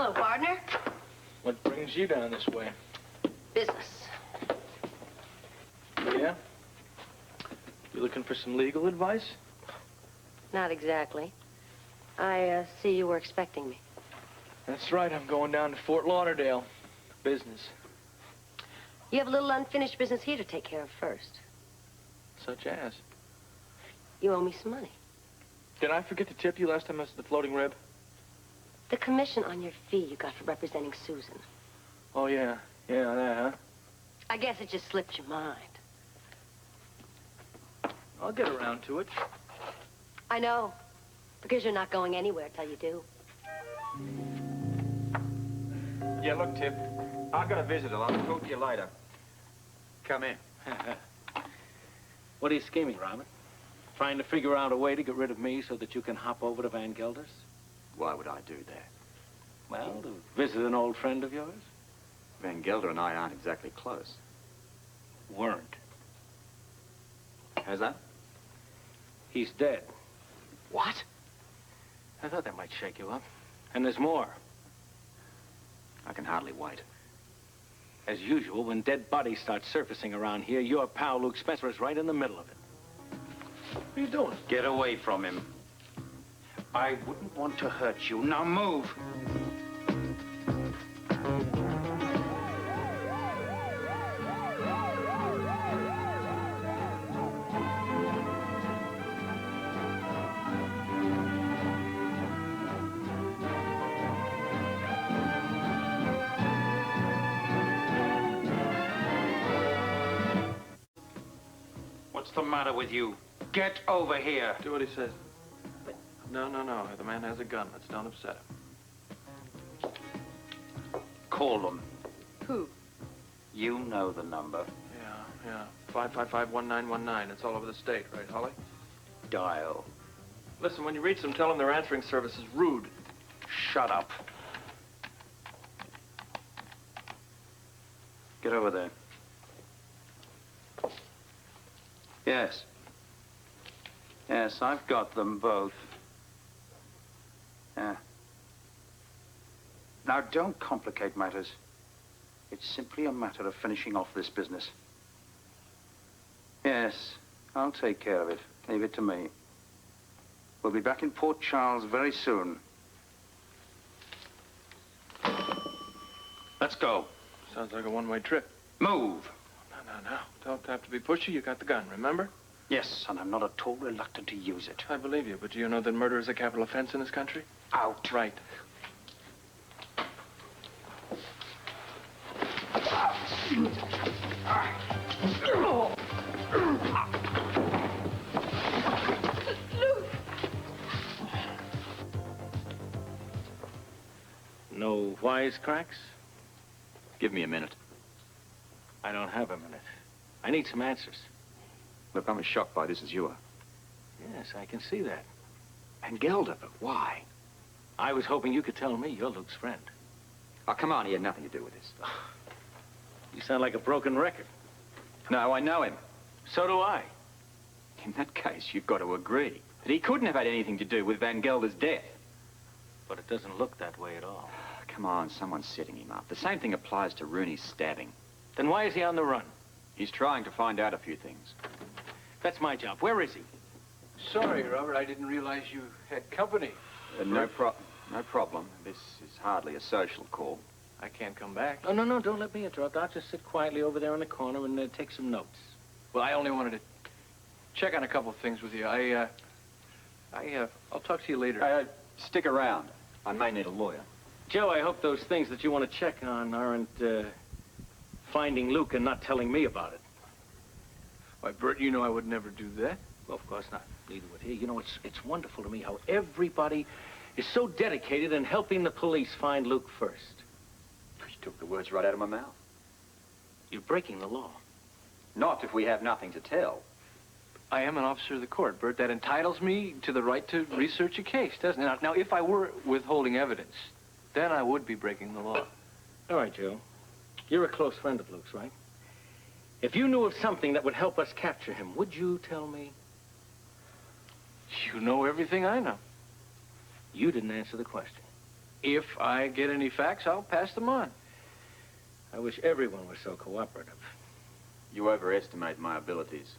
Hello, partner. What brings you down this way? Business. Yeah? You looking for some legal advice? Not exactly. I see you were expecting me. That's right. I'm going down to Fort Lauderdale. Business. You have a little unfinished business here to take care of first. Such as? You owe me some money. Did I forget to tip you last time I was at the Floating Rib? The commission on your fee you got for representing Susan. Oh, yeah. Yeah, that, huh? I guess it just slipped your mind. I'll get around to it. I know. Because you're not going anywhere till you do. Yeah, look, Tip. I've got a visitor. I'll talk to you later. Come in. What are you scheming, Robin? Trying to figure out a way to get rid of me so that you can hop over to Van Gelder's? Why would I do that? Well, to visit an old friend of yours? Van Gelder and I aren't exactly close. Weren't. How's that? He's dead. What? I thought that might shake you up. And there's more. I can hardly wait. As usual, when dead bodies start surfacing around here, your pal Luke Spencer is right in the middle of it. What are you doing? Get away from him. I wouldn't want to hurt you. Now move. What's the matter with you? Get over here. Do what he says. No. The man has a gun. Let's don't upset him. Call them. Who? You know the number. Yeah. 555-1919. It's all over the state, right, Holly? Dial. Listen, when you reach them, tell them their answering service is rude. Shut up. Get over there. Yes. Yes, I've got them both. Yeah. Now, don't complicate matters. It's simply a matter of finishing off this business. Yes, I'll take care of it. Leave it to me. We'll be back in Port Charles very soon. Let's go. Sounds like a one-way trip. Move. No. Don't have to be pushy. You got the gun, remember? Yes, and I'm not at all reluctant to use it. I believe you, but do you know that murder is a capital offense in this country? Out. Right. No wisecracks? Give me a minute. I don't have a minute. I need some answers. Look, I'm as shocked by this as you are. Yes, I can see that. Van Gelder, but why? I was hoping you could tell me you're Luke's friend. Oh, come on, he had nothing to do with this. You sound like a broken record. No, I know him. So do I. In that case, you've got to agree that he couldn't have had anything to do with Van Gelder's death. But it doesn't look that way at all. Come on, someone's setting him up. The same thing applies to Rooney's stabbing. Then why is he on the run? He's trying to find out a few things. That's my job. Where is he? Sorry, Robert. I didn't realize you had company. No problem. This is hardly a social call. I can't come back. Oh, no, don't let me interrupt. I'll just sit quietly over there in the corner and take some notes. Well, I only wanted to check on a couple of things with you. I'll talk to you later. Stick around. I may need a lawyer. Joe, I hope those things that you want to check on aren't finding Luke and not telling me about it. Why, Bert, you know I would never do that. Well, of course not. Neither would he. You know, it's wonderful to me how everybody is so dedicated in helping the police find Luke first. You took the words right out of my mouth. You're breaking the law. Not if we have nothing to tell. I am an officer of the court, Bert. That entitles me to the right to research a case, doesn't it? Now, if I were withholding evidence, then I would be breaking the law. All right, Joe. You're a close friend of Luke's, right? If you knew of something that would help us capture him, would you tell me? You know everything I know. You didn't answer the question. If I get any facts, I'll pass them on. I wish everyone was so cooperative. You overestimate my abilities.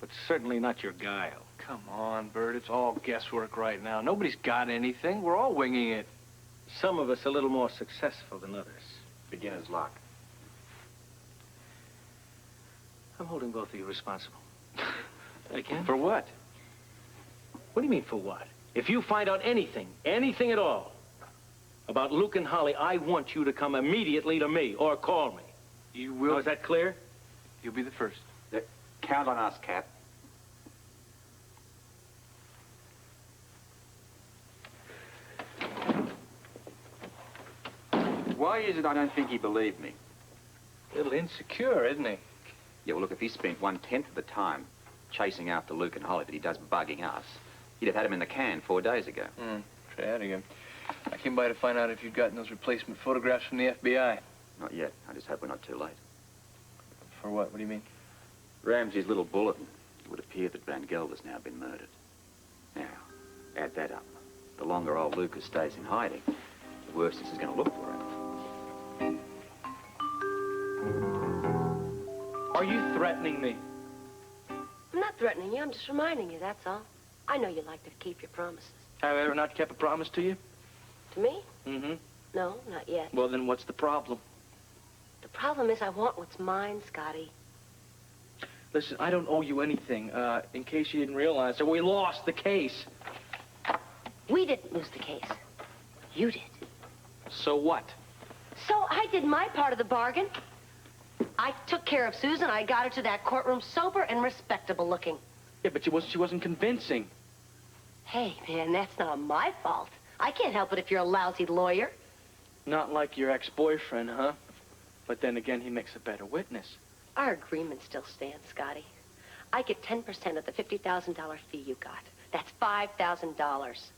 But certainly not your guile. Come on, Bert. It's all guesswork right now. Nobody's got anything. We're all winging it. Some of us a little more successful than others. Beginner's luck. I'm holding both of you responsible. Again? For what? What do you mean, for what? If you find out anything at all, about Luke and Holly, I want you to come immediately to me, or call me. You will. Now, is that clear? You'll be the first. Count on us, Cap. Why is it I don't think he believed me? A little insecure, isn't he? Yeah, well, look, if he spent 1/10 of the time chasing after Luke and Holly that he does bugging us, he'd have had him in the can 4 days ago. Try that again. I came by to find out if you'd gotten those replacement photographs from the FBI. Not yet. I just hope we're not too late. For what? What do you mean? Ramsey's little bulletin. It would appear that Van Gelder's now been murdered. Now, add that up. The longer old Lucas stays in hiding, the worse this is going to look for him. Are you threatening me? I'm not threatening you. I'm just reminding you, that's all. I know you like to keep your promises. Have I ever not kept a promise to you? To me? Mm-hmm. No, not yet. Well, then what's the problem? The problem is I want what's mine, Scotty. Listen, I don't owe you anything. In case you didn't realize that we lost the case. We didn't lose the case. You did. So what? So I did my part of the bargain. I took care of Susan. I got her to that courtroom sober and respectable looking. Yeah, but she wasn't convincing. Hey, man, that's not my fault. I can't help it if you're a lousy lawyer. Not like your ex-boyfriend, huh? But then again, he makes a better witness. Our agreement still stands, Scotty. I get 10% of the $50,000 fee you got. That's $5,000.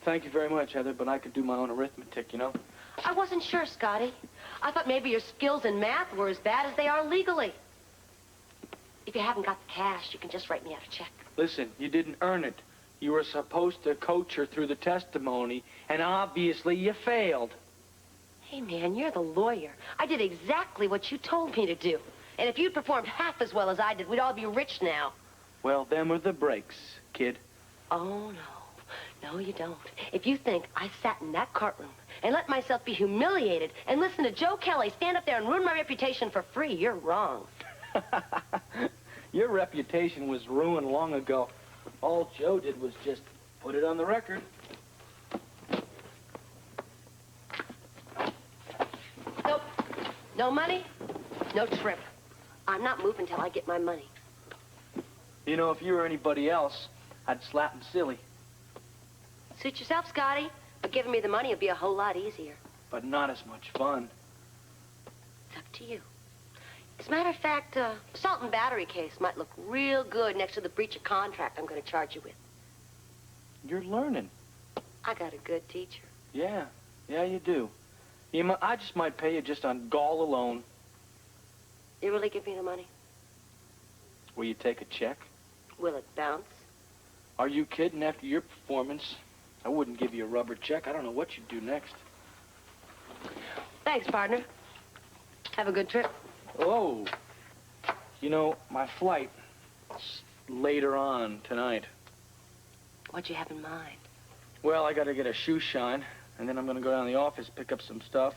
Thank you very much, Heather, but I could do my own arithmetic, you know? I wasn't sure, Scotty. I thought maybe your skills in math were as bad as they are legally. If you haven't got the cash, you can just write me out a check. Listen, you didn't earn it. You were supposed to coach her through the testimony, and obviously you failed. Hey, man, you're the lawyer. I did exactly what you told me to do. And if you'd performed half as well as I did, we'd all be rich now. Well, them are the breaks, kid. Oh, no. No, you don't. If you think I sat in that courtroom and let myself be humiliated and listen to Joe Kelly stand up there and ruin my reputation for free, you're wrong. Your reputation was ruined long ago. All Joe did was just put it on the record. Nope. No money, no trip. I'm not moving till I get my money. You know, if you were anybody else, I'd slap him silly. Suit yourself, Scotty. But giving me the money would be a whole lot easier. But not as much fun. It's up to you. As a matter of fact, assault and battery case might look real good next to the breach of contract I'm going to charge you with. You're learning. I got a good teacher. Yeah, you do. I just might pay you just on gall alone. You really give me the money? Will you take a check? Will it bounce? Are you kidding? After your performance, I wouldn't give you a rubber check. I don't know what you'd do next. Thanks, partner. Have a good trip. Oh, you know, my flight's later on tonight. What'd you have in mind? Well, I got to get a shoe shine, and then I'm going to go down to the office, pick up some stuff.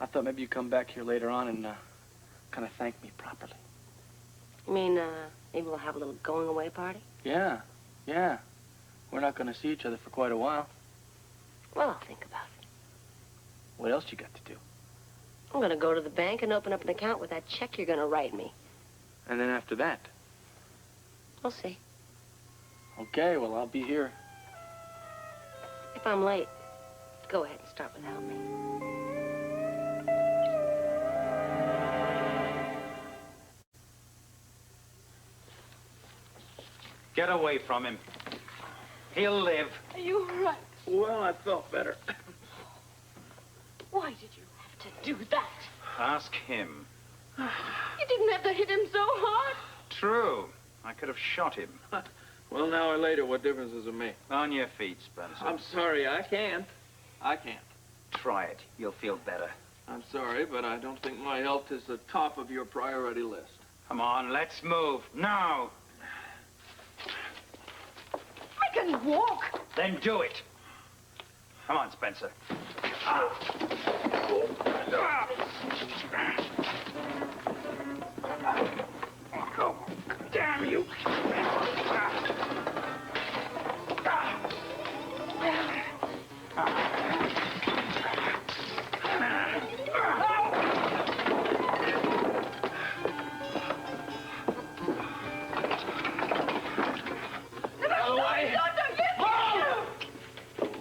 I thought maybe you'd come back here later on and kind of thank me properly. You mean, maybe we'll have a little going-away party? Yeah. We're not going to see each other for quite a while. Well, I'll think about it. What else you got to do? I'm going to go to the bank and open up an account with that check you're going to write me. And then after that? We'll see. Okay, well, I'll be here. If I'm late, go ahead and start without me. Get away from him. He'll live. Are you all right? Well, I felt better. Why did you have to do that? Ask him. You didn't have to hit him so hard. True. I could have shot him. Well, now or later, what difference does it make? On your feet, Spencer. I'm sorry, I can't. I can't. Try it. You'll feel better. I'm sorry, but I don't think my health is the top of your priority list. Come on, let's move. Now. I can walk. Then do it. Come on, Spencer. Oh, damn you.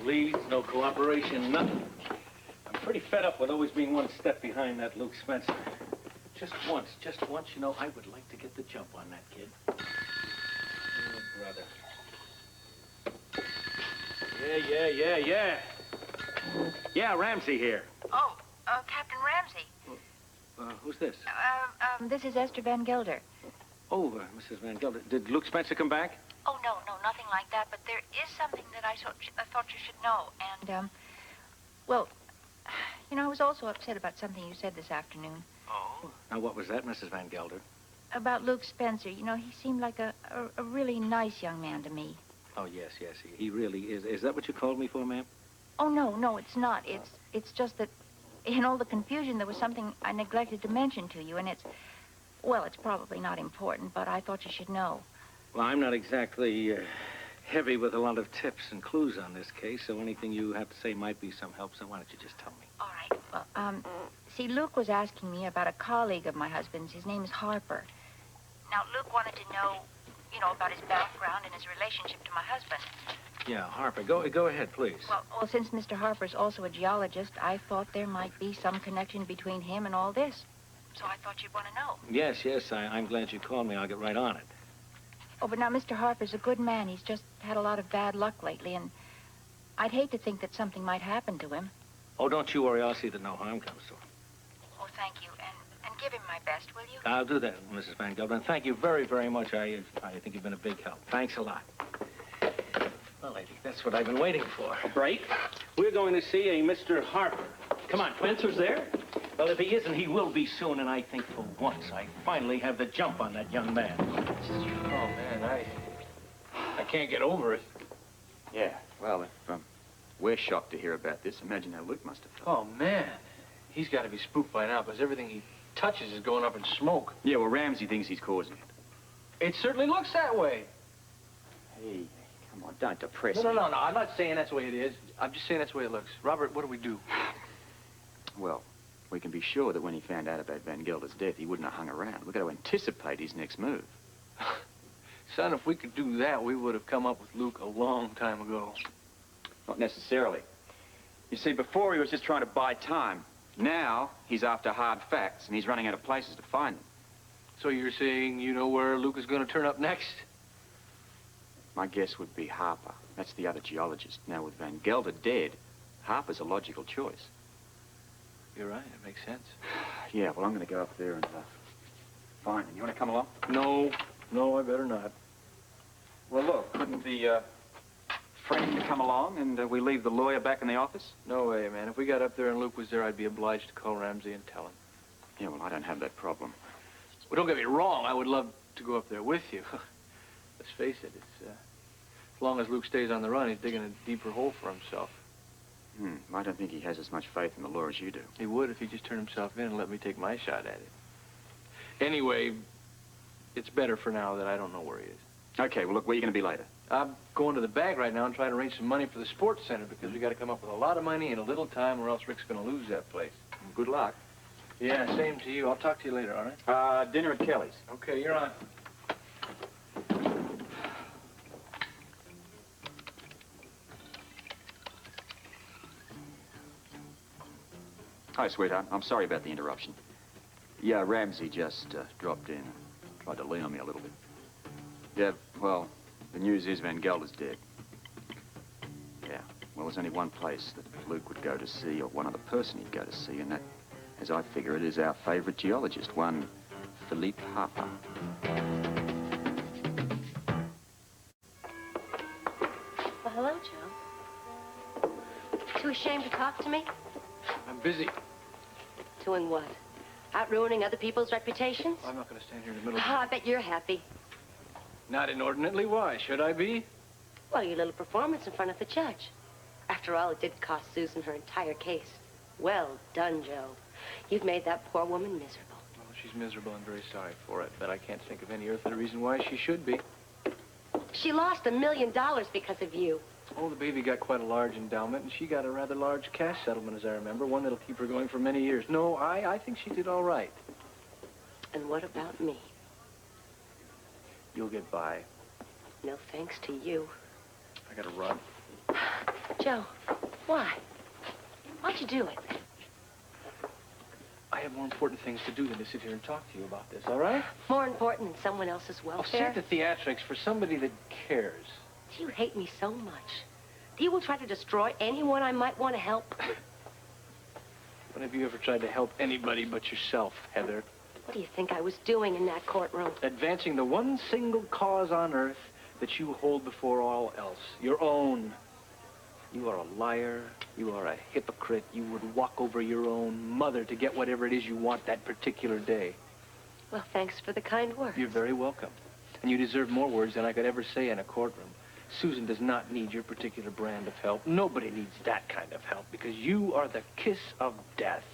Police, no cooperation, nothing. I'm pretty fed up with always being one step behind that Luke Spencer. Just once, you know, I would like to get the jump on that kid. Oh, brother. Yeah. Yeah, Ramsey here. Oh, Captain Ramsey. Who's this? This is Esther Van Gelder. Oh, Mrs. Van Gelder. Did Luke Spencer come back? Oh, no, nothing like that. But there is something that I thought you should know. And, well, you know, I was also upset about something you said this afternoon. Oh? Now, what was that, Mrs. Van Gelder? About Luke Spencer. You know, he seemed like a really nice young man to me. Oh, yes, he really is. Is that what you called me for, ma'am? Oh, no, it's not. It's just that in all the confusion, there was something I neglected to mention to you, and it's probably not important, but I thought you should know. Well, I'm not exactly heavy with a lot of tips and clues on this case, so anything you have to say might be some help, so why don't you just tell me? All right. Well, see, Luke was asking me about a colleague of my husband's. His name is Harper. Now, Luke wanted to know, you know, about his background and his relationship to my husband. Yeah, Harper. Go ahead, please. Well, since Mr. Harper's also a geologist, I thought there might be some connection between him and all this. So I thought you'd want to know. Yes, I'm glad you called me. I'll get right on it. Oh, but now Mr. Harper's a good man. He's just had a lot of bad luck lately, and I'd hate to think that something might happen to him. Oh, don't you worry. I'll see that no harm comes to him. Oh, thank you. And give him my best, will you? I'll do that, Mrs. Van Gelder. And thank you very, very much. I think you've been a big help. Thanks a lot. Well, lady, that's what I've been waiting for. A break? We're going to see a Mr. Harper. Come on, Spencer's there? Well, if he isn't, he will be soon, and I think for once I finally have the jump on that young man. Oh, man, I can't get over it. Yeah, well, if we're shocked to hear about this, imagine how Luke must have felt. Oh, man. He's got to be spooked by now, because everything he touches is going up in smoke. Yeah, well, Ramsey thinks he's causing it. It certainly looks that way. Hey, come on, don't depress No, me. no. I'm not saying that's the way it is. I'm just saying that's the way it looks. Robert, what do we do? Well, we can be sure that when he found out about Van Gelder's death, he wouldn't have hung around. We've got to anticipate his next move. Son, if we could do that, we would have come up with Luke a long time ago. Not necessarily. You see, before he was just trying to buy time. Now, he's after hard facts, and he's running out of places to find them. So you're saying you know where Luke is going to turn up next? My guess would be Harper. That's the other geologist. Now, with Van Gelder dead, Harper's a logical choice. You're right. It makes sense. Yeah, well, I'm going to go up there and find him. You want to come along? No, I better not. Well, look, couldn't the friend come along and we leave the lawyer back in the office? No way, man. If we got up there and Luke was there, I'd be obliged to call Ramsey and tell him. Yeah, well, I don't have that problem. Well, don't get me wrong. I would love to go up there with you. Let's face it. It's as long as Luke stays on the run, he's digging a deeper hole for himself. I don't think he has as much faith in the law as you do. He would if he just turned himself in and let me take my shot at it. Anyway, it's better for now that I don't know where he is. Okay, well, look, where are you going to be later? I'm going to the bank right now and trying to arrange some money for the sports center because we got to come up with a lot of money in a little time or else Rick's going to lose that place. Good luck. Yeah, same to you. I'll talk to you later, all right? Dinner at Kelly's. Okay, you're on. Hi, sweetheart. I'm sorry about the interruption. Yeah, Ramsey just dropped in and tried to lean on me a little bit. Yeah, well, the news is Van Gelder's dead. Yeah, well, there's only one place that Luke would go to see, or one other person he'd go to see, and that, as I figure it, is our favorite geologist, one Philippe Harper. Well, hello, Joe. Too ashamed to talk to me? I'm busy. Doing what? Out ruining other people's reputations? I'm not going to stand here in the middle of... I bet you're happy. Not inordinately. Why? Should I be? Well, your little performance in front of the judge. After all, it did cost Susan her entire case. Well done, Joe. You've made that poor woman miserable. Well, she's miserable. I'm very sorry for it, but I can't think of any earthly reason why she should be. She lost $1 million because of you. Oh, the baby got quite a large endowment, and she got a rather large cash settlement, as I remember, one that'll keep her going for many years. No, I think she did all right. And what about me? You'll get by. No thanks to you. I gotta run. Joe, why? Why'd you do it? I have more important things to do than to sit here and talk to you about this, all right? More important than someone else's Oh, welfare? save the theatrics for somebody that cares. You hate me so much. You will try to destroy anyone I might want to help. When have you ever tried to help anybody but yourself, Heather? What do you think I was doing in that courtroom? Advancing the one single cause on earth that you hold before all else, your own. You are a liar. You are a hypocrite. You would walk over your own mother to get whatever it is you want that particular day. Well, thanks for the kind words. You're very welcome. And you deserve more words than I could ever say in a courtroom. Susan does not need your particular brand of help. Nobody needs that kind of help because you are the kiss of death.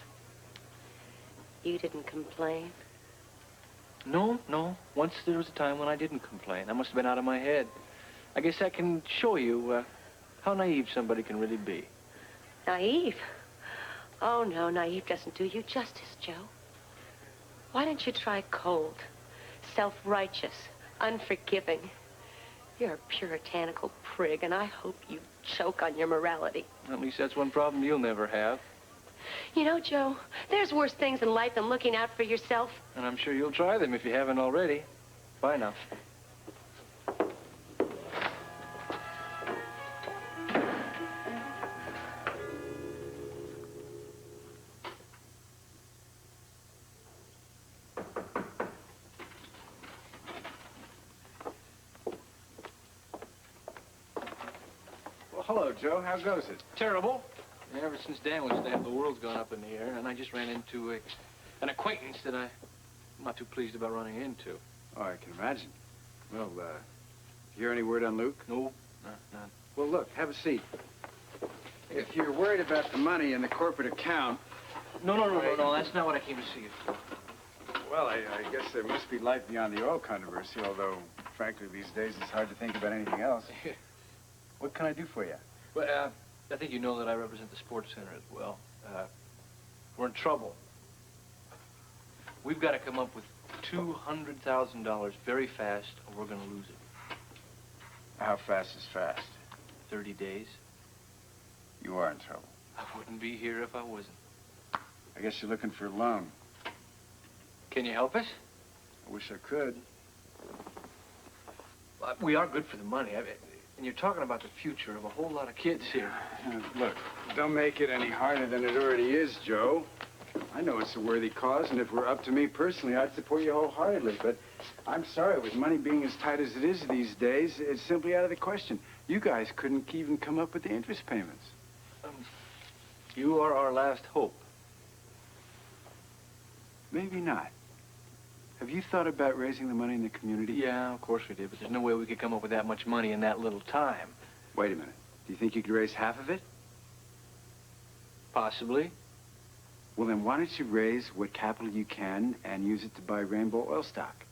You didn't complain? No. Once there was a time when I didn't complain. I must have been out of my head. I guess that can show you how naive somebody can really be. Naive? Oh, no, naive doesn't do you justice, Joe. Why don't you try cold, self-righteous, unforgiving? You're a puritanical prig, and I hope you choke on your morality. At least that's one problem you'll never have. You know, Joe, there's worse things in life than looking out for yourself. And I'm sure you'll try them if you haven't already. Bye now. Hello, Joe. How goes it? Terrible. Ever since Dan was stabbed, the world's gone up in the air, and I just ran into an acquaintance that I'm not too pleased about running into. Oh, I can imagine. Well, you hear any word on Luke? No, none. Well, look, have a seat. If you're worried about the money in the corporate account... No, that's not what I came to see you for. Well, I guess there must be life beyond the oil controversy, although, frankly, these days it's hard to think about anything else. What can I do for you? Well, I think you know that I represent the Sports Center as well. We're in trouble. We've got to come up with $200,000 very fast, or we're going to lose it. How fast is fast? 30 days. You are in trouble. I wouldn't be here if I wasn't. I guess you're looking for a loan. Can you help us? I wish I could. We are good for the money. And you're talking about the future of a whole lot of kids here. Look, don't make it any harder than it already is, Joe. I know it's a worthy cause, and if it were up to me personally, I'd support you wholeheartedly. But I'm sorry, with money being as tight as it is these days, it's simply out of the question. You guys couldn't even come up with the interest payments. You are our last hope. Maybe not. Have you thought about raising the money in the community? Yeah, of course we did, but there's no way we could come up with that much money in that little time. Wait a minute. Do you think you could raise half of it? Possibly. Well, then why don't you raise what capital you can and use it to buy Rainbow oil stock?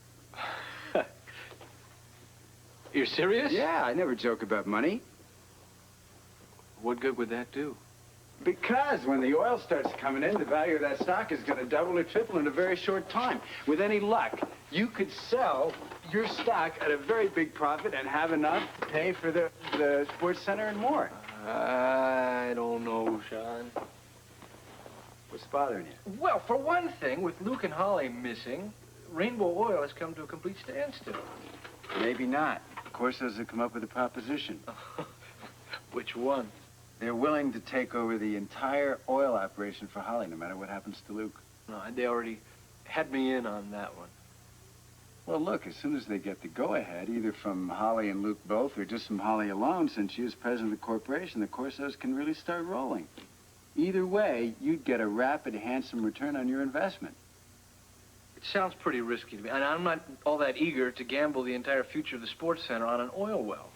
You're serious? Yeah, I never joke about money. What good would that do? Because when the oil starts coming in, the value of that stock is going to double or triple in a very short time. With any luck, you could sell your stock at a very big profit and have enough to pay for the sports center and more. I don't know, Sean. What's bothering you? Well, for one thing, with Luke and Holly missing, Rainbow Oil has come to a complete standstill. Maybe not. Corso's have come up with a proposition. Which one? They're willing to take over the entire oil operation for Holly, no matter what happens to Luke. No, they already had me in on that one. Well, look, as soon as they get the go-ahead, either from Holly and Luke both or just from Holly alone, since she is president of the corporation, the Corsos can really start rolling. Either way, you'd get a rapid, handsome return on your investment. It sounds pretty risky to me, and I'm not all that eager to gamble the entire future of the sports center on an oil well.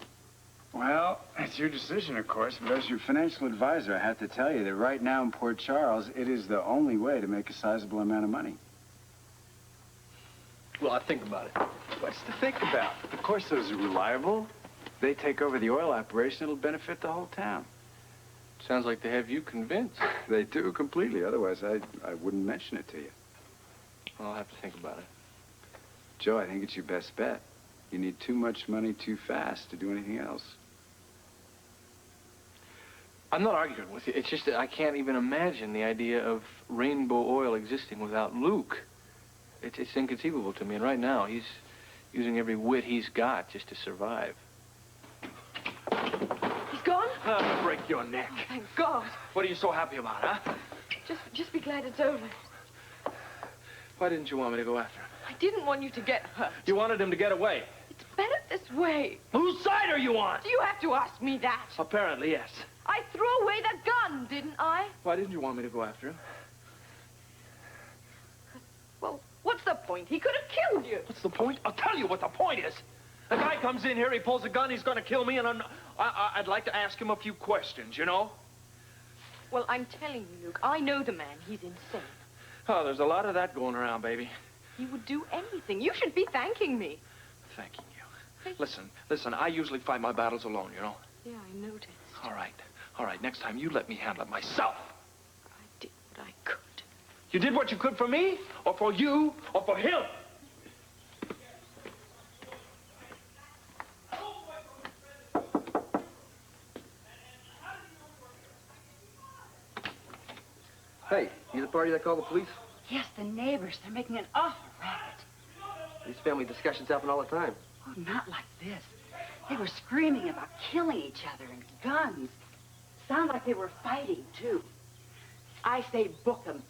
Well, it's your decision, of course, but as your financial advisor, I have to tell you that right now in Port Charles, it is the only way to make a sizable amount of money. Well, I'll think about it. What's to think about? The Corsos are reliable. They take over the oil operation, it'll benefit the whole town. Sounds like they have you convinced. They do, completely. Otherwise, I wouldn't mention it to you. Well, I'll have to think about it. Joe, I think it's your best bet. You need too much money too fast to do anything else. I'm not arguing with you. It's just that I can't even imagine the idea of Rainbow Oil existing without Luke. It's inconceivable to me, and right now, he's using every wit he's got just to survive. He's gone? I'm gonna break your neck. Oh, thank God. What are you so happy about, huh? Just be glad it's over. Why didn't you want me to go after him? I didn't want you to get hurt. You wanted him to get away. It's better this way. Whose side are you on? Do you have to ask me that? Apparently, yes. I threw away the gun, didn't I? Why didn't you want me to go after him? Well, what's the point? He could have killed you. What's the point? I'll tell you what the point is. A guy comes in here, he pulls a gun, he's gonna kill me, and I'd like to ask him a few questions, you know? Well, I'm telling you, Luke, I know the man. He's insane. Oh, there's a lot of that going around, baby. He would do anything. You should be thanking me. Thanking you. Listen, I usually fight my battles alone, you know? Yeah, I noticed. All right, next time you let me handle it myself. I did what I could. You did what you could for me, or for you, or for him. Hey, you the party that called the police? Yes, the neighbors. They're making an awful racket. These family discussions happen all the time. Oh, not like this. They were screaming about killing each other and guns. Sound like they were fighting, too. I say book them.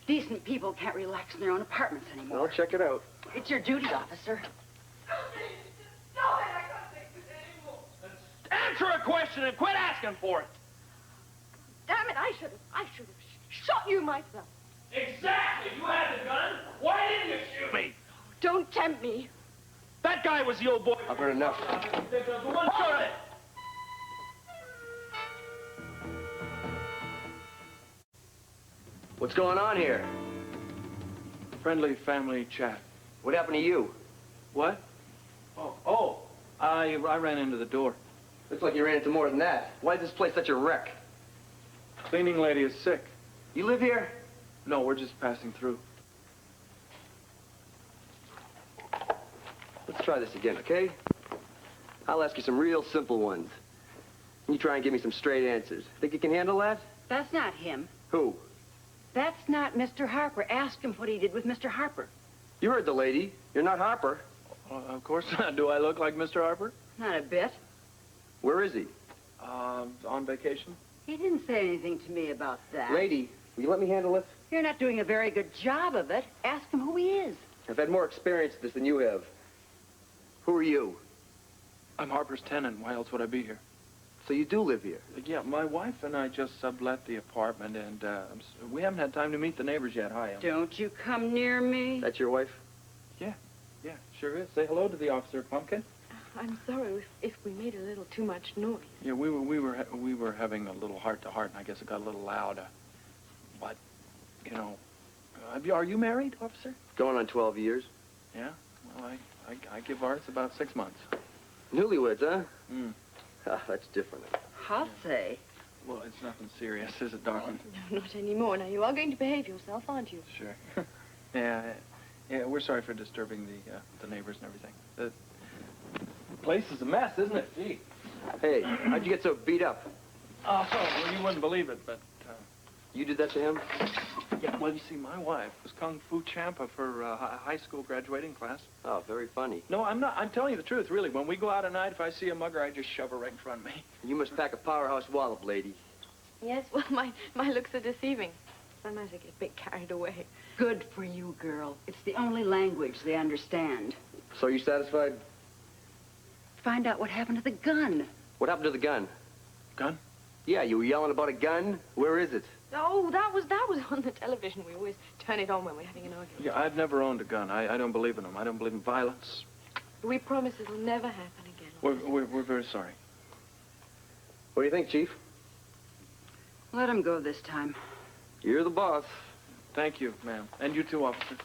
Decent people can't relax in their own apartments anymore. I'll check it out. It's your duty, officer. Answer a question and quit asking for it. Damn it, I should have shot you myself. Exactly. You had the gun. Why didn't you shoot me? Don't tempt me. That guy was the old boy. I've heard enough. The one shot it. What's going on here? Friendly family chat. What happened to you? What? I ran into the door. Looks like you ran into more than that. Why is this place such a wreck? Cleaning lady is sick. You live here? No, we're just passing through. Let's try this again, okay? I'll ask you some real simple ones. You try and give me some straight answers. Think you can handle that? That's not him. Who? That's not Mr. Harper. Ask him what he did with Mr. Harper. You heard the lady. You're not Harper. Of course not. Do I look like Mr. Harper? Not a bit. Where is he? On vacation. He didn't say anything to me about that. Lady, will you let me handle this? You're not doing a very good job of it. Ask him who he is. I've had more experience with this than you have. Who are you? I'm Harper's tenant. Why else would I be here? So you do live here? Yeah, my wife and I just sublet the apartment, and we haven't had time to meet the neighbors yet. Hi, Don't you come near me. That's your wife? Yeah, sure is. Say hello to the officer, Pumpkin. I'm sorry if we made a little too much noise. Yeah, we were having a little heart-to-heart, and I guess it got a little loud. But, you know, are you married, officer? Going on 12 years. Yeah. Well, I give ours about 6 months. Newlyweds, huh? Ah, that's different. I'll say. Well, it's nothing serious, is it, darling? No, not anymore. Now, you are going to behave yourself, aren't you? Sure. Yeah, we're sorry for disturbing the neighbors and everything. The place is a mess, isn't it? Gee. Hey, how'd you get so beat up? Oh, well, you wouldn't believe it, but... You did that to him? Yeah, well, you see, my wife was Kung Fu Champa for high school graduating class. Oh, very funny. No, I'm not. I'm telling you the truth, really. When we go out at night, if I see a mugger, I just shove her right in front of me. You must pack a powerhouse wallop, lady. Yes, well, my looks are deceiving. Sometimes I get a bit carried away. Good for you, girl. It's the only language they understand. So you satisfied? Find out what happened to the gun. What happened to the gun? Gun? Yeah, you were yelling about a gun. Where is it? Oh, that was on the television. We always turn it on when we're having an argument. Yeah, I've never owned a gun. I don't believe in them. I don't believe in violence. We promise it'll never happen again. We're very sorry. What do you think, Chief? Let him go this time. You're the boss. Thank you, ma'am. And you too, officer.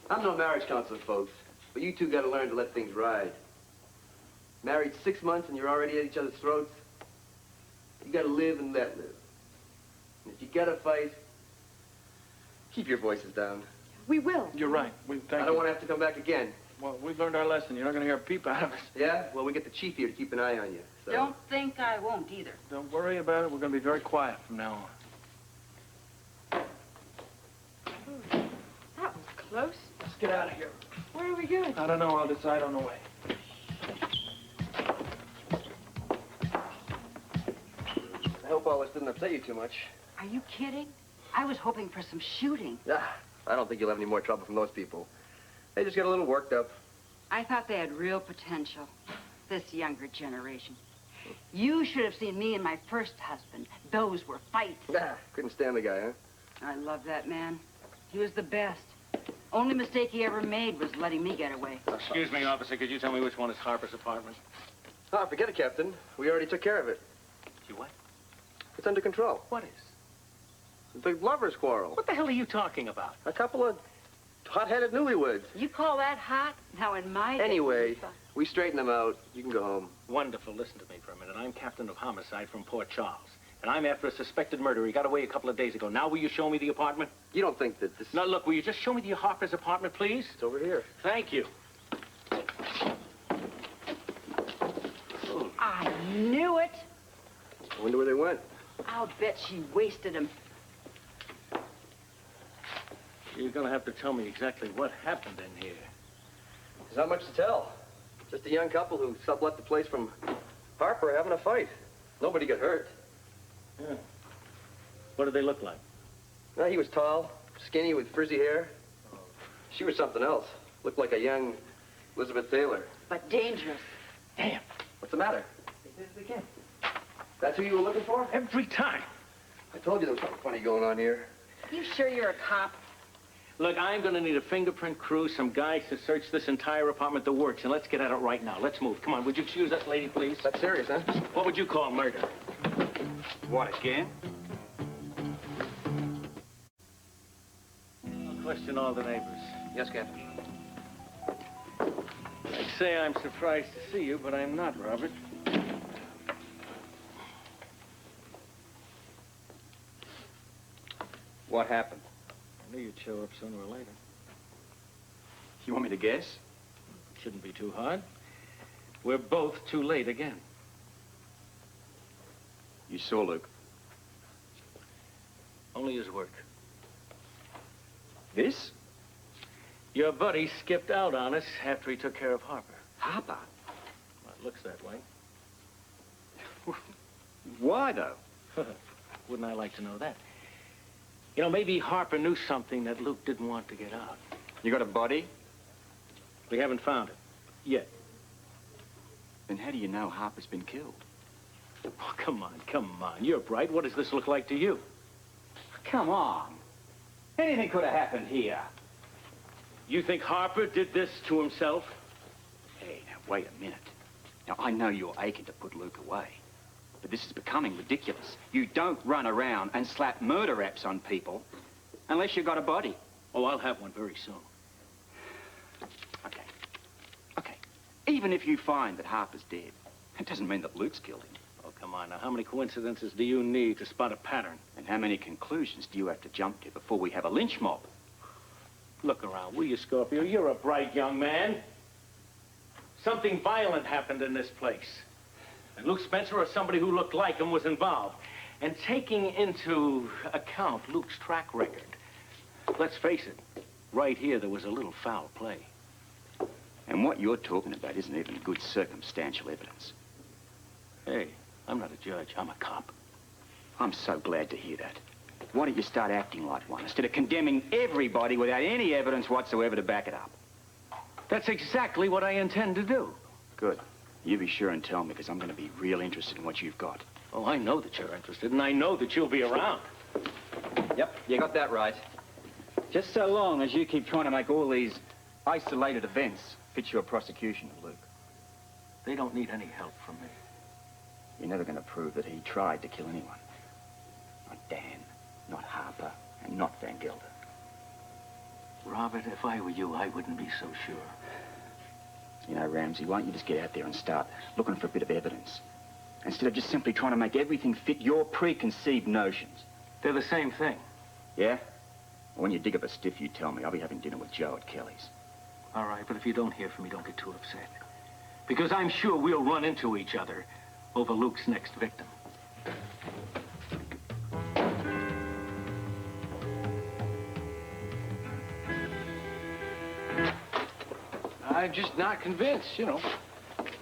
I'm no marriage counselor, folks, but you two got to learn to let things ride. Married 6 months and you're already at each other's throats? You got to live and let live. And if you got to fight, keep your voices down. We will. You're right. I don't want to have to come back again. Well, we've learned our lesson. You're not going to hear a peep out of us. Yeah? Well, we get the chief here to keep an eye on you. So. Don't think I won't either. Don't worry about it. We're going to be very quiet from now on. That was close. Let's get out of here. Where are we going? I don't know. I'll decide on the way. I hope all this didn't upset you too much. Are you kidding? I was hoping for some shooting. I don't think you'll have any more trouble from those people. They just get a little worked up. I thought they had real potential, this younger generation. You should have seen me and my first husband. Those were fights. Couldn't stand the guy, huh? I love that man. He was the best. Only mistake he ever made was letting me get away. Excuse me, officer. Could you tell me which one is Harper's apartment? Oh, forget it, Captain. We already took care of it. You what? It's under control. What is? The lovers' quarrel. What the hell are you talking about? A couple of hot-headed newlyweds. You call that hot? Now in my day, Anyway, we straightened them out. You can go home. Wonderful. Listen to me for a minute. I'm captain of homicide from Port Charles. And I'm after a suspected murderer. He got away a couple of days ago. Now will you show me the apartment? You don't think that this... Now, look, will you just show me the Harper's apartment, please? It's over here. Thank you. I knew it. I wonder where they went. I'll bet she wasted him. You're going to have to tell me exactly what happened in here. There's not much to tell. Just a young couple who sublet the place from Harper having a fight. Nobody got hurt. Yeah. What did they look like? No, he was tall, skinny with frizzy hair. She was something else. Looked like a young Elizabeth Taylor. But dangerous. Damn. What's the matter? They did it again. That's who you were looking for? Every time. I told you there was something funny going on here. You sure you're a cop? Look, I'm going to need a fingerprint crew, some guys to search this entire apartment, the works, and let's get at it right now. Let's move. Come on, would you excuse us, lady, please? That's serious, huh? What would you call murder? What, again? I'll question all the neighbors. Yes, Captain. I'd say I'm surprised to see you, but I'm not, Robert. What happened? I knew you'd show up sooner or later. You want me to guess? Shouldn't be too hard. We're both too late again. You saw Luke. Only his work. This? Your buddy skipped out on us after he took care of Harper. Harper? Well, it looks that way. Why, though? Wouldn't I like to know that? You know, maybe Harper knew something that Luke didn't want to get out. You got a body? We haven't found it. Yet. Then how do you know Harper's been killed? Oh, come on, come on. You're bright. What does this look like to you? Come on. Anything could have happened here. You think Harper did this to himself? Hey, now, wait a minute. Now, I know you're aching to put Luke away. But this is becoming ridiculous. You don't run around and slap murder raps on people unless you've got a body. Oh, I'll have one very soon. Okay. Okay. Even if you find that Harper's dead, it doesn't mean that Luke's killed him. Oh, come on now. How many coincidences do you need to spot a pattern? And how many conclusions do you have to jump to before we have a lynch mob? Look around, will you, Scorpio? You're a bright young man. Something violent happened in this place. And Luke Spencer, or somebody who looked like him, was involved. And taking into account Luke's track record, let's face it, right here there was a little foul play. And what you're talking about isn't even good circumstantial evidence. Hey, I'm not a judge, I'm a cop. I'm so glad to hear that. Why don't you start acting like one instead of condemning everybody without any evidence whatsoever to back it up? That's exactly what I intend to do. Good. You be sure and tell me, because I'm going to be real interested in what you've got. Oh, I know that you're interested, and I know that you'll be around. Yep, you got that right. Just so long as you keep trying to make all these isolated events fit your prosecution of Luke. They don't need any help from me. You're never going to prove that he tried to kill anyone. Not Dan, not Harper, and not Van Gelder. Robert, if I were you, I wouldn't be so sure. You know, Ramsey, why don't you just get out there and start looking for a bit of evidence, instead of just simply trying to make everything fit your preconceived notions? They're the same thing. Yeah? When you dig up a stiff, you tell me. I'll be having dinner with Joe at Kelly's. All right, but if you don't hear from me, don't get too upset. Because I'm sure we'll run into each other over Luke's next victim. I'm just not convinced, you know.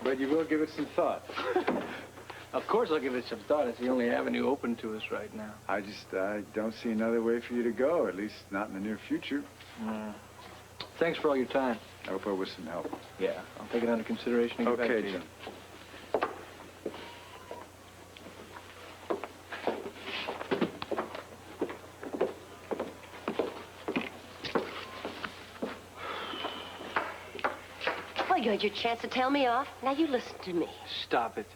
But you will give it some thought. Of course I'll give it some thought. It's the only avenue open to us right now. I don't see another way for you to go, at least not in the near future. Thanks for all your time. I hope I was some help. Yeah, I'll take it under consideration and get back to Okay, you. Jim. Well, you had your chance to tell me off. Now you listen to me. Stop it.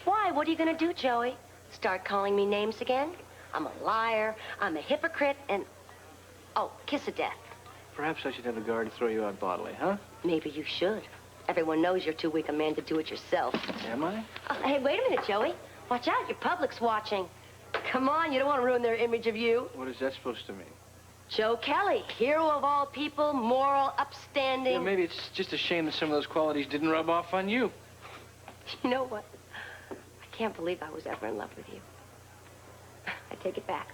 Why? What are you going to do, Joey? Start calling me names again? I'm a liar, I'm a hypocrite, and... Oh, kiss of death. Perhaps I should have the guard throw you out bodily, huh? Maybe you should. Everyone knows you're too weak a man to do it yourself. Am I? Oh, hey, wait a minute, Joey. Watch out, your public's watching. Come on, you don't want to ruin their image of you. What is that supposed to mean? Joe Kelly, hero of all people, moral, upstanding. Yeah, maybe it's just a shame that some of those qualities didn't rub off on you. You know what? I can't believe I was ever in love with you. I take it back.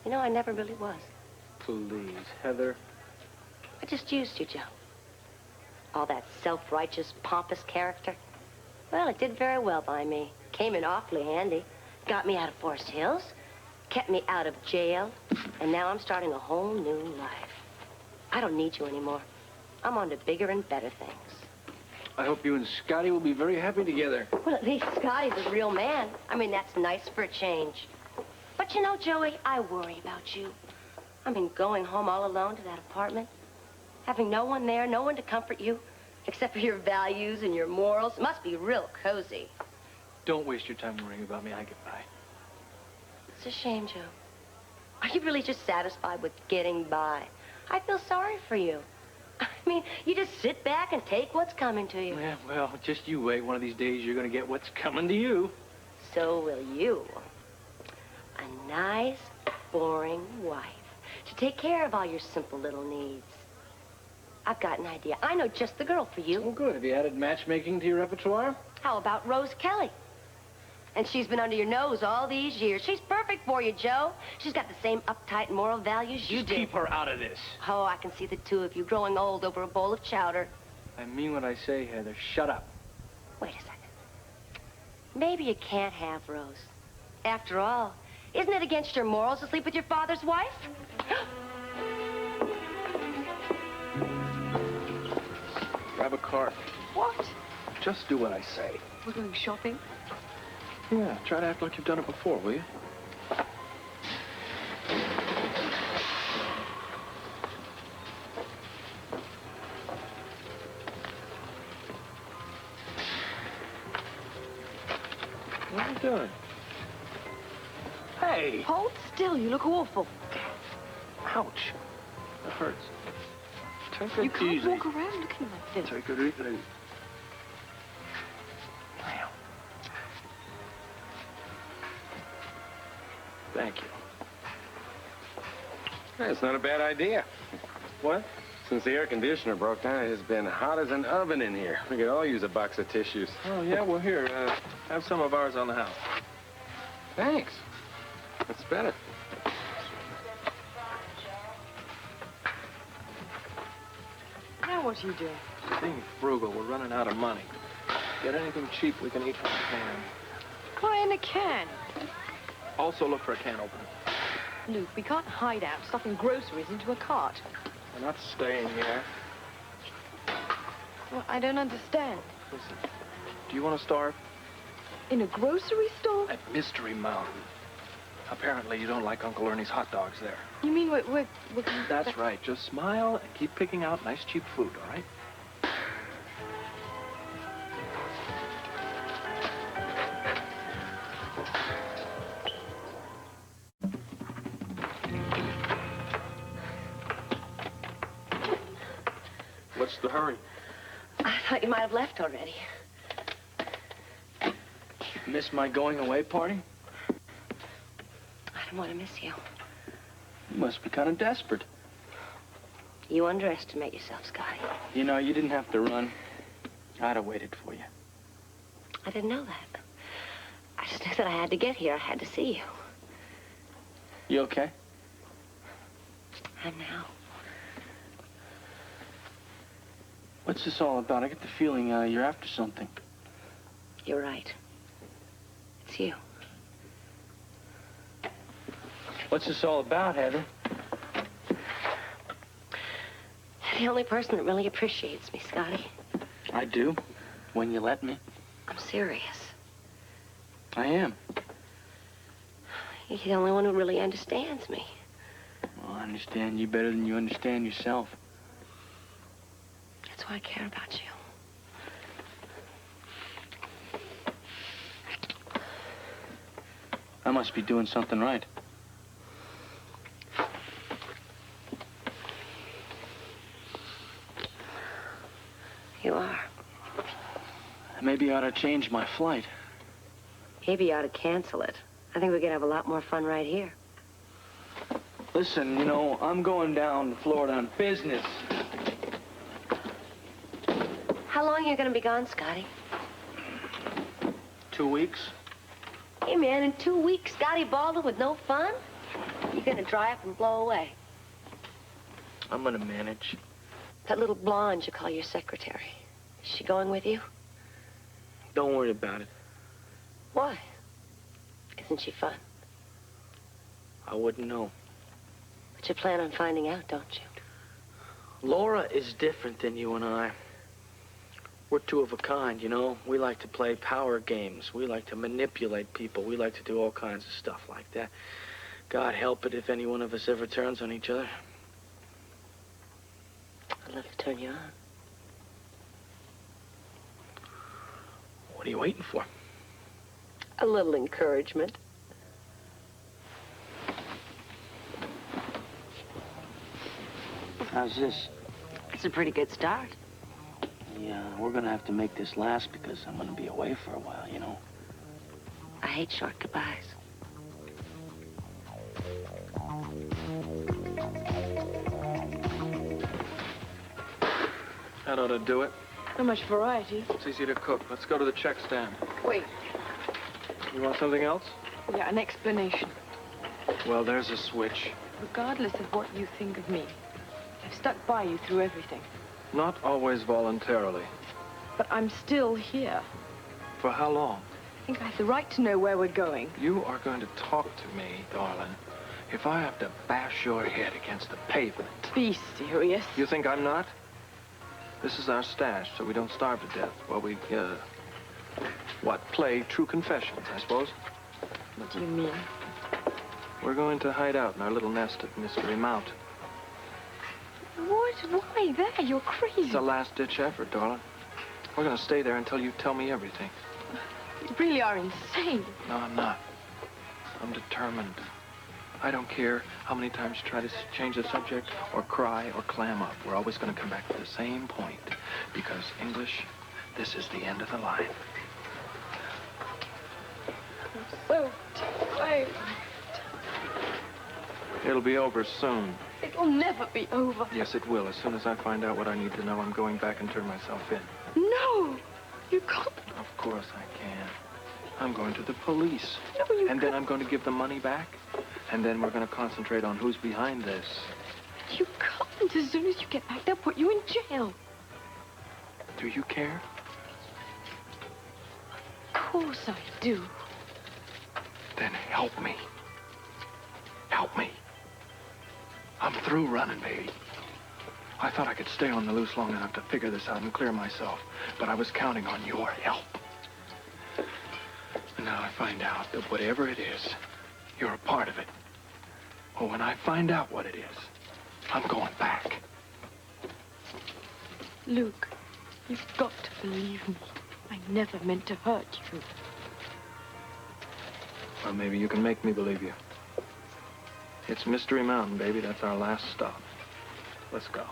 You know, I never really was. Please, Heather. I just used you, Joe. All that self-righteous, pompous character. Well, it did very well by me. Came in awfully handy. Got me out of Forest Hills. Kept me out of jail. And now I'm starting a whole new life. I don't need you anymore. I'm on to bigger and better things. I hope you and Scotty will be very happy together. Well, at least Scotty's a real man. I mean, that's nice for a change. But you know, Joey, I worry about you. I mean, going home all alone to that apartment, having no one there, no one to comfort you, except for your values and your morals. It must be real cozy. Don't waste your time worrying about me. I get by. It's a shame, Joe. Are you really just satisfied with getting by? I feel sorry for you. I mean, you just sit back and take what's coming to you. Yeah, well, just you wait. One of these days, you're going to get what's coming to you. So will you. A nice, boring wife to take care of all your simple little needs. I've got an idea. I know just the girl for you. Oh, good. Have you added matchmaking to your repertoire? How about Rose Kelly? And she's been under your nose all these years. She's perfect for you, Joe. She's got the same uptight moral values you do. Just keep her out of this. Oh, I can see the two of you growing old over a bowl of chowder. I mean what I say, Heather. Shut up. Wait a second. Maybe you can't have Rose. After all, isn't it against your morals to sleep with your father's wife? Grab a cart. What? Just do what I say. We're going shopping? Yeah, try to act like you've done it before, will you? What are you doing? Hey! Hold still. You look awful. Ouch. That hurts. Take it You can't easy. walk around looking like this. Take it easy. Thank you. It's not a bad idea. What? Since the air conditioner broke down, it has been hot as an oven in here. We could all use a box of tissues. Oh, yeah? Well, here, have some of ours on the house. Thanks. That's better. Now what are you doing? Being frugal, we're running out of money. Get anything cheap we can eat from the can. Put it in a can. Also look for a can opener. Luke, we can't hide out stuffing groceries into a cart. We're not staying here. Well, I don't understand. Listen, do you want to starve? In a grocery store? At Mystery Mountain. Apparently you don't like Uncle Ernie's hot dogs there. You mean we're... That's right. Just smile and keep picking out nice, cheap food, all right? What's the hurry? I thought you might have left already. Miss my going away party? I don't want to miss you. You must be kind of desperate. You underestimate yourself, Scotty. You know, you didn't have to run. I'd have waited for you. I didn't know that. I just knew that I had to get here. I had to see you. You okay? And now? What's this all about? I get the feeling you're after something. You're right. It's you. What's this all about, Heather? You're the only person that really appreciates me, Scotty. I do, when you let me. I'm serious. I am. You're the only one who really understands me. Well, I understand you better than you understand yourself. That's why I care about you. I must be doing something right. You are. Maybe I ought to change my flight. Maybe you ought to cancel it. I think we could have a lot more fun right here. Listen, you know, I'm going down to Florida on business. How long are you going to be gone, Scotty? 2 weeks. Hey, man, in 2 weeks, Scotty Baldwin with no fun? You're going to dry up and blow away. I'm going to manage. That little blonde you call your secretary. Is she going with you? Don't worry about it. Why? Isn't she fun? I wouldn't know. But you plan on finding out, don't you? Laura is different than you and I. We're two of a kind, you know? We like to play power games. We like to manipulate people. We like to do all kinds of stuff like that. God help it if any one of us ever turns on each other. I'd love to turn you on. What are you waiting for? A little encouragement. How's this? It's a pretty good start. Yeah, we're gonna have to make this last because I'm gonna be away for a while, you know? I hate short goodbyes. That ought to do it. Not much variety. It's easy to cook. Let's go to the check stand. Wait. You want something else? Yeah, an explanation. Well, there's a switch. Regardless of what you think of me, I've stuck by you through everything. Not always voluntarily. But I'm still here. For how long? I think I have the right to know where we're going. You are going to talk to me, darling, if I have to bash your head against the pavement. Be serious. You think I'm not? This is our stash, so we don't starve to death. Well, we, play true confessions, I suppose. What do you mean? We're going to hide out in our little nest at Mystery Mountain. What? Why there? You're crazy. It's a last-ditch effort, darling. We're going to stay there until you tell me everything. You really are insane. No, I'm not. I'm determined. I don't care how many times you try to change the subject or cry or clam up. We're always going to come back to the same point. Because, English, this is the end of the line. I'm so tired. It'll be over soon. It'll never be over. Yes, it will. As soon as I find out what I need to know, I'm going back and turn myself in. No! You can't. Of course I can. I'm going to the police. No, you And then I'm going to give the money back. And then we're going to concentrate on who's behind this. You can't. As soon as you get back, they'll put you in jail. Do you care? Of course I do. Then Help me. Help me. I'm through running, baby. I thought I could stay on the loose long enough to figure this out and clear myself, but I was counting on your help. And now I find out that whatever it is, you're a part of it. Well, when I find out what it is, I'm going back. Luke, you've got to believe me. I never meant to hurt you. Well, maybe you can make me believe you. It's Mystery Mountain, baby. That's our last stop. Let's go.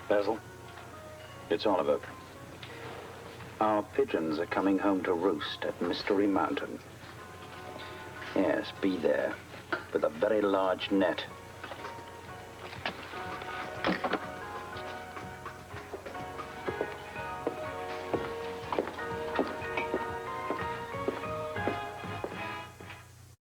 Basil, it's Oliver. Our pigeons are coming home to roost at Mystery Mountain. Yes, be there with a very large net